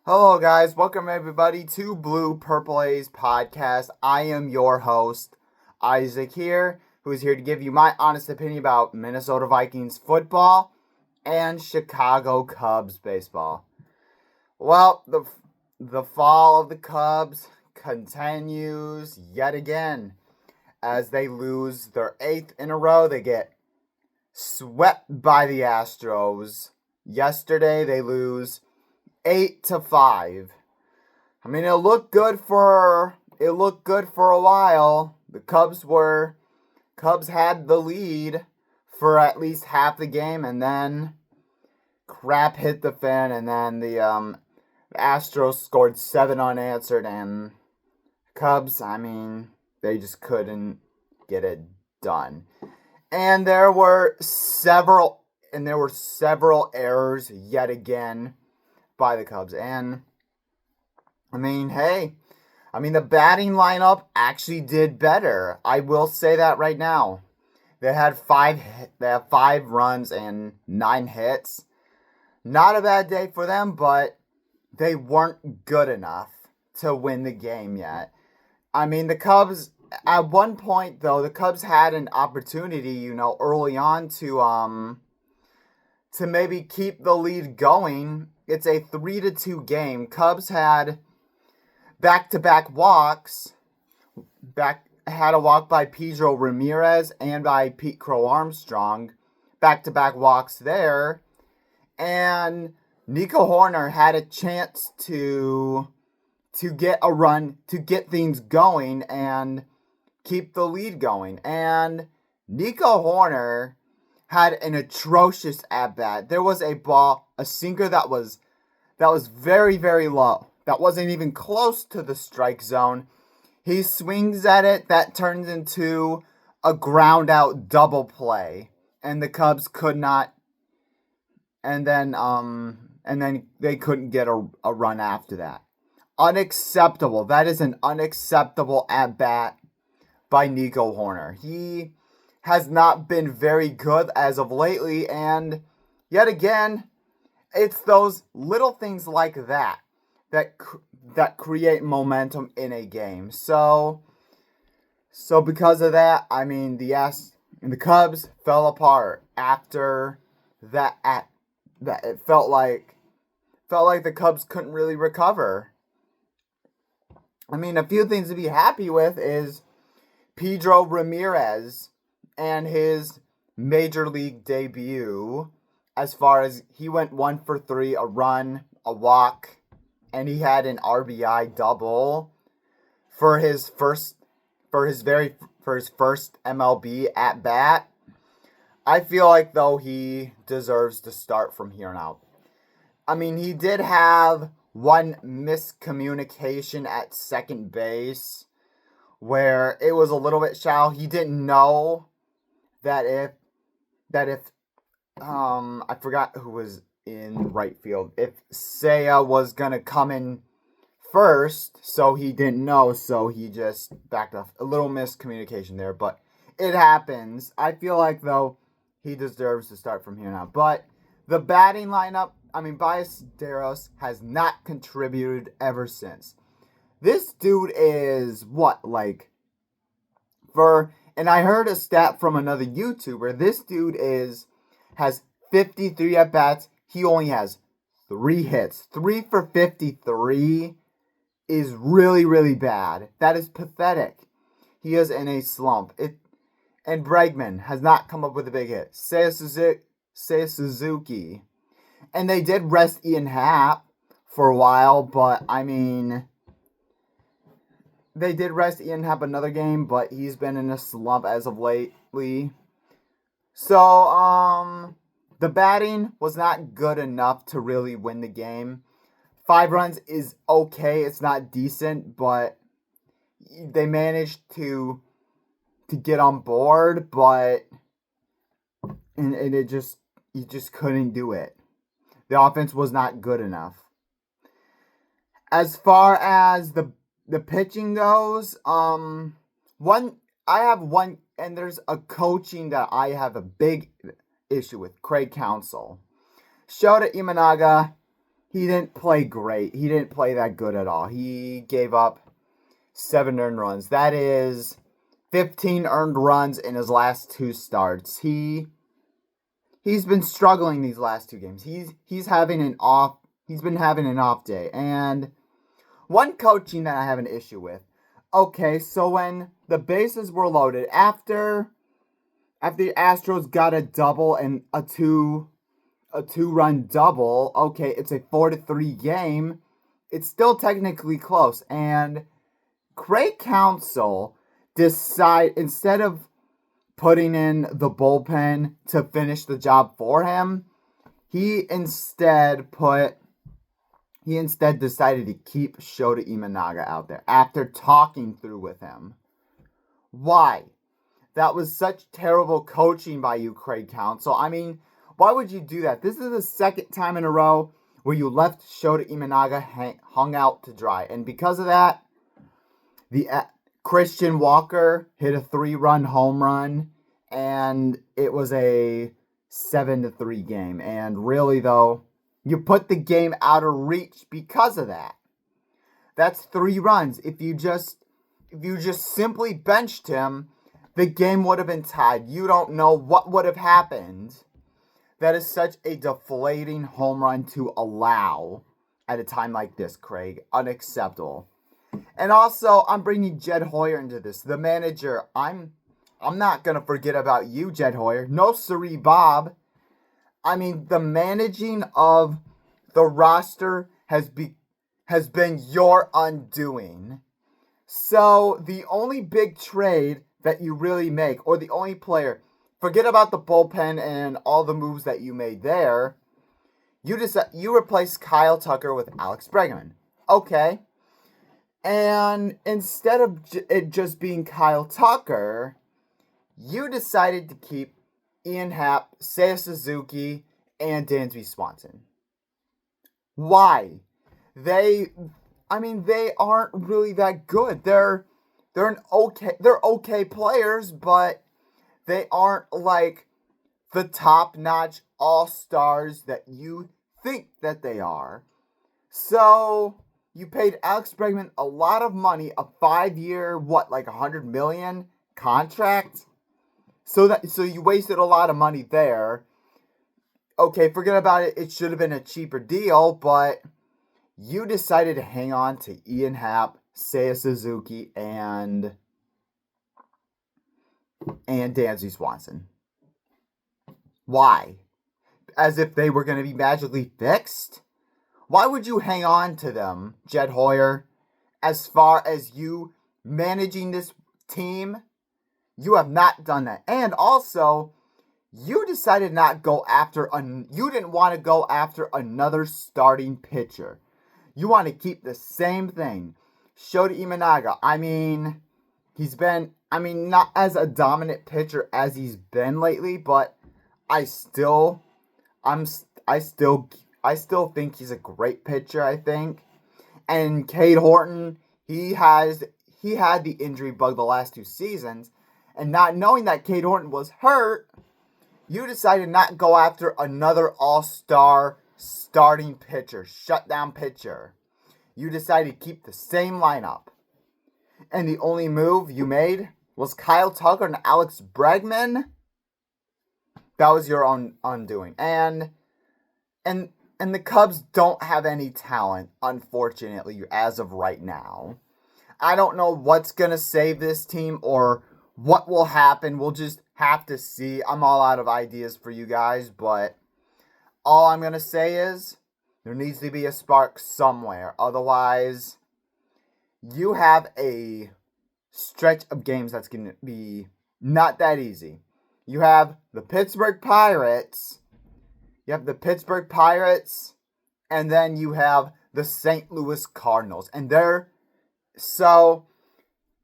Hello, guys. Welcome, everybody, to Blue Purple A's podcast. I am your host, Isaac here, who is here to give you my honest opinion about Minnesota Vikings football and Chicago Cubs baseball. Well, the fall of the Cubs continues yet again as they lose their eighth in a row. They get swept by the Astros. Yesterday, they lose 8-5. I mean, it looked good for a while. The Cubs had the lead for at least half the game, and then crap hit the fan, and then the Astros scored 7 unanswered, and Cubs, I mean, they just couldn't get it done. And there were several errors yet again by the Cubs. And I mean, the batting lineup actually did better. I will say that right now. They have 5 runs and 9 hits. Not a bad day for them, but they weren't good enough to win the game yet. I mean, the Cubs, at one point though, the Cubs had an opportunity, early on to maybe keep the lead going. It's a 3-2 game. Cubs had back-to-back walks. Had a walk by Pedro Ramirez and by Pete Crow Armstrong. Back-to-back walks there. And Nico Hoerner had a chance to get a run, to get things going and keep the lead going. And Nico Hoerner had an atrocious at-bat. There was a sinker that was very, very low. That wasn't even close to the strike zone. He swings at it. That turns into a ground-out double play. And the Cubs could not. And then they couldn't get a run after that. Unacceptable. That is an unacceptable at-bat by Nico Hoerner. He has not been very good as of lately, and yet again, it's those little things like that create momentum in a game. So because of that, I mean, the Cubs fell apart after that. It felt like the Cubs couldn't really recover. I mean, a few things to be happy with is Pedro Ramirez and his major league debut, as far as he went 1 for 3, a run, a walk, and he had an RBI double for his first MLB at bat. I feel like though he deserves to start from here on out. I mean, he did have one miscommunication at second base where it was a little bit shallow. He didn't know that if I forgot who was in right field, if Seiya was gonna come in first, so he didn't know, so he just backed off. A little miscommunication there, but it happens. I feel like though he deserves to start from here now. But the batting lineup, I mean, Ballesteros has not contributed ever since. This dude is and I heard a stat from another YouTuber. This dude has 53 at-bats. He only has 3 hits. 3 for 53 is really, really bad. That is pathetic. He is in a slump. And Bregman has not come up with a big hit. Seiya Suzuki. And they did rest Ian Happ for a while, but I mean, they did rest Ian Happ another game, but he's been in a slump as of lately. So, the batting was not good enough to really win the game. 5 runs is okay. It's not decent, but they managed to get on board, but you just couldn't do it. The offense was not good enough. As far as the pitching goes, and there's a coaching that I have a big issue with, Craig Counsil. Shota Imanaga, he didn't play great. He didn't play that good at all. He gave up 7 earned runs. That is 15 earned runs in his last 2 starts. He's been struggling these last 2 games. He's been having an off day. And one coaching that I have an issue with. Okay, so when the bases were loaded after the Astros got a double and a 2-run double, okay, it's a 4-3 game. It's still technically close. And Craig Counsell instead of putting in the bullpen to finish the job for him, he instead decided to keep Shota Imanaga out there after talking through with him. Why? That was such terrible coaching by you, Craig Counsell. I mean, why would you do that? This is the second time in a row where you left Shota Imanaga hung out to dry. And because of that, Christian Walker hit a 3-run home run, and it was a 7-3 game. And really, though, you put the game out of reach because of that. That's 3 runs. If you just simply benched him, the game would have been tied. You don't know what would have happened. That is such a deflating home run to allow at a time like this, Craig. Unacceptable. And also, I'm bringing Jed Hoyer into this. The manager, I'm not going to forget about you, Jed Hoyer. No siree, Bob. I mean, the managing of the roster has been your undoing. So, the only big trade that you really make, or the only player, forget about the bullpen and all the moves that you made there. You replaced Kyle Tucker with Alex Bregman. Okay. And instead of it just being Kyle Tucker, you decided to keep Ian Happ, Seiya Suzuki, and Dansby Swanson. Why? They aren't really that good. They're okay players, but they aren't like the top-notch all-stars that you think that they are. So you paid Alex Bregman a lot of money, a 5-year, like $100 million contract. So you wasted a lot of money there. Okay, forget about it. It should have been a cheaper deal, but you decided to hang on to Ian Happ, Seiya Suzuki, and Dansby Swanson. Why? As if they were going to be magically fixed? Why would you hang on to them, Jed Hoyer? As far as you managing this team, you have not done that. And also, you decided you didn't want to go after another starting pitcher. You want to keep the same thing. Shota Imanaga, he's been, not as a dominant pitcher as he's been lately, but I still think he's a great pitcher, I think. And Cade Horton, he had the injury bug the last 2 seasons, and not knowing that Cade Horton was hurt, you decided not to go after another all-star starting pitcher, shutdown pitcher. You decided to keep the same lineup. And the only move you made was Kyle Tucker and Alex Bregman. That was your own undoing. And the Cubs don't have any talent, unfortunately, as of right now. I don't know what's going to save this team or what will happen. We'll just have to see. I'm all out of ideas for you guys, but all I'm going to say is there needs to be a spark somewhere. Otherwise, you have a stretch of games that's going to be not that easy. You have the Pittsburgh Pirates. And then you have the St. Louis Cardinals. So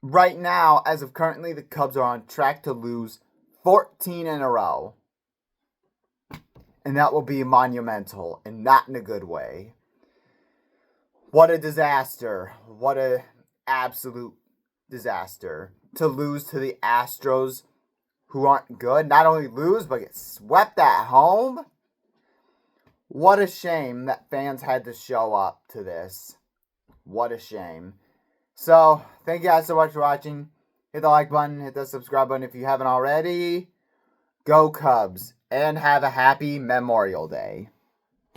right now, as of currently, the Cubs are on track to lose 14 in a row. And that will be monumental and not in a good way. What a disaster. What a absolute disaster. To lose to the Astros, who aren't good. Not only lose, but get swept at home. What a shame that fans had to show up to this. What a shame. So, thank you guys so much for watching. Hit the like button, hit the subscribe button if you haven't already. Go Cubs, and have a happy Memorial Day.